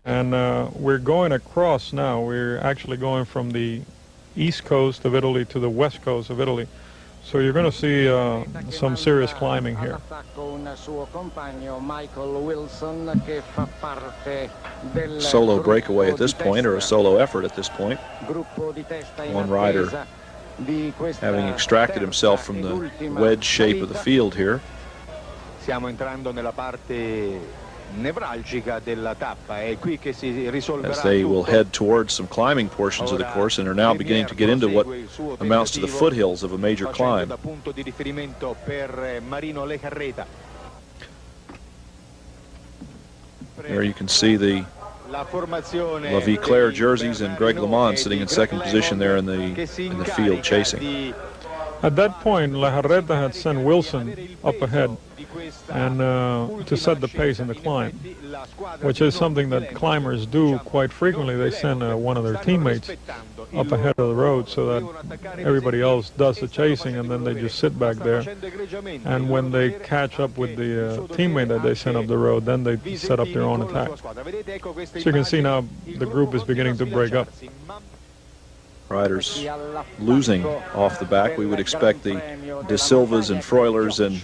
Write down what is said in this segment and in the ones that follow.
And we're going across now. We're actually going from the east coast of Italy to the west coast of Italy. So you're going to see some serious climbing here. Solo breakaway at this point, or a solo effort at this point. One rider having extracted himself from the wedge shape of the field here. Stiamo entrando nella parte nevralgica della tappa, è qui che si risolverà. As they will head towards some climbing portions of the course and are now beginning to get into what amounts to the foothills of a major climb. Punto di riferimento per Marino Lejarreta. There you can see the La Vie Claire jerseys and Greg LeMond sitting in second position there in the field chasing. At that point, Lejarreta had sent Wilson up ahead and to set the pace in the climb, which is something that climbers do quite frequently. They send one of their teammates up ahead of the road so that everybody else does the chasing, and then they just sit back there. And when they catch up with the teammate that they sent up the road, then they set up their own attack. So you can see now the group is beginning to break up. Riders losing off the back. We would expect the De Silvas and Freulers and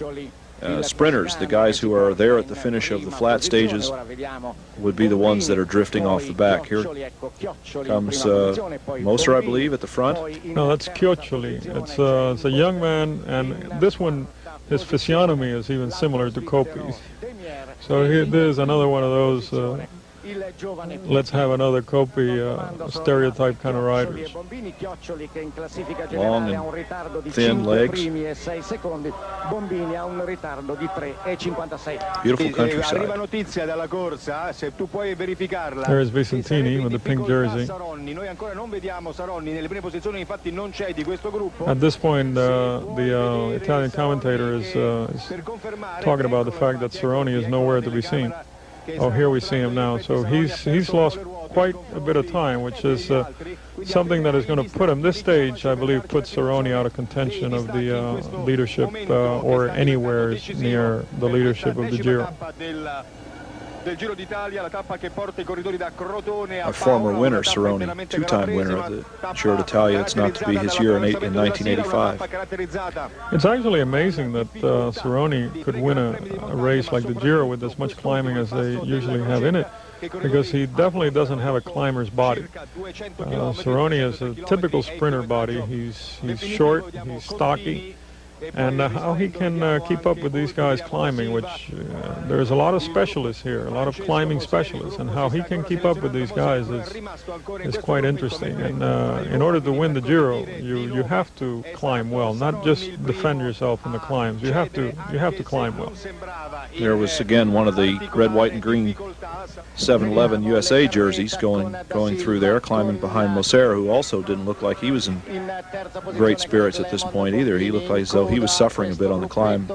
sprinters, the guys who are there at the finish of the flat stages, would be the ones that are drifting off the back. Here comes Moser, I believe, at the front. No, that's Chioccioli. It's a young man, and this one, his physiognomy is even similar to Coppi's. So here, there's another one of those let's have another Coppi stereotype kind of riders. Long and thin legs. Beautiful countryside. There is Vicentini with the pink jersey. At this point, the Italian commentator is talking about the fact that Cerrone is nowhere to be seen. Oh, here we see him now. So he's lost quite a bit of time, which is something that is going to put him, this stage, I believe, puts Cerrone out of contention of the leadership or anywhere near the leadership of the Giro. Del Giro d'Italia, la tappa che porta I corridori da Crotone a a former winner, Cerrone, two-time winner of the Giro d'Italia. It's not to be his year in 1985. It's actually amazing that Cerrone could win a race like the Giro with as much climbing as they usually have in it, because he definitely doesn't have a climber's body. Cerrone is a typical sprinter body. He's short, he's stocky. And how he can keep up with these guys climbing, which there's a lot of specialists here, a lot of climbing specialists, and how he can keep up with these guys is quite interesting. And in order to win the Giro, you have to climb well, not just defend yourself in the climbs. You have to climb well. There was again one of the red, white, and green 7-11 USA jerseys going through there, climbing behind Moser, who also didn't look like he was in great spirits at this point either. He looked like as though he was suffering a bit on the climb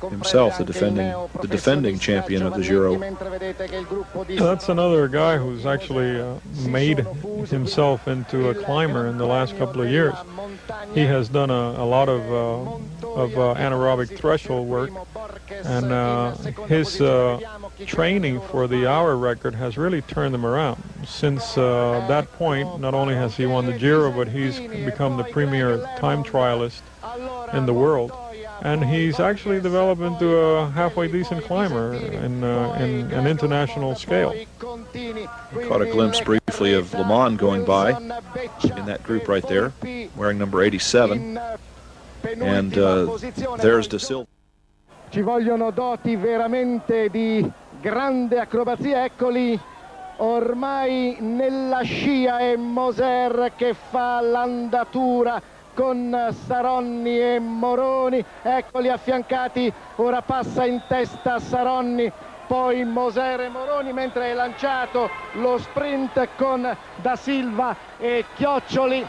himself, the defending champion of the Giro. That's another guy who's actually made himself into a climber in the last couple of years. He has done a lot of anaerobic threshold work, and his training for the hour record has really turned him around. Since that point, not only has he won the Giro, but he's become the premier time trialist in the world, and he's actually developed into a halfway decent climber in an international scale. We caught a glimpse briefly of LeMond going by in that group right there, wearing number 87, and there's De Silva. Ci vogliono doti veramente di grande acrobazia, eccoli ormai nella scia, e Moser che fa l'andatura con Saronni e Moroni, eccoli affiancati, ora passa in testa Saronni, poi Moser e Moroni, mentre è lanciato lo sprint con Da Silva e Chioccioli.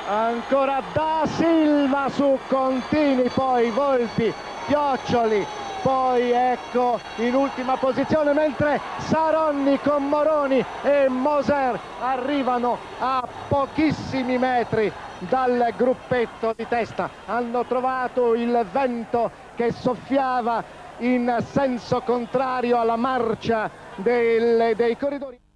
Ancora Da Silva su Contini, poi Volpi, Chioccioli, poi ecco in ultima posizione, mentre Saronni con Moroni e Moser arrivano a pochissimi metri dal gruppetto di testa. Hanno trovato il vento che soffiava in senso contrario alla marcia dei corridori.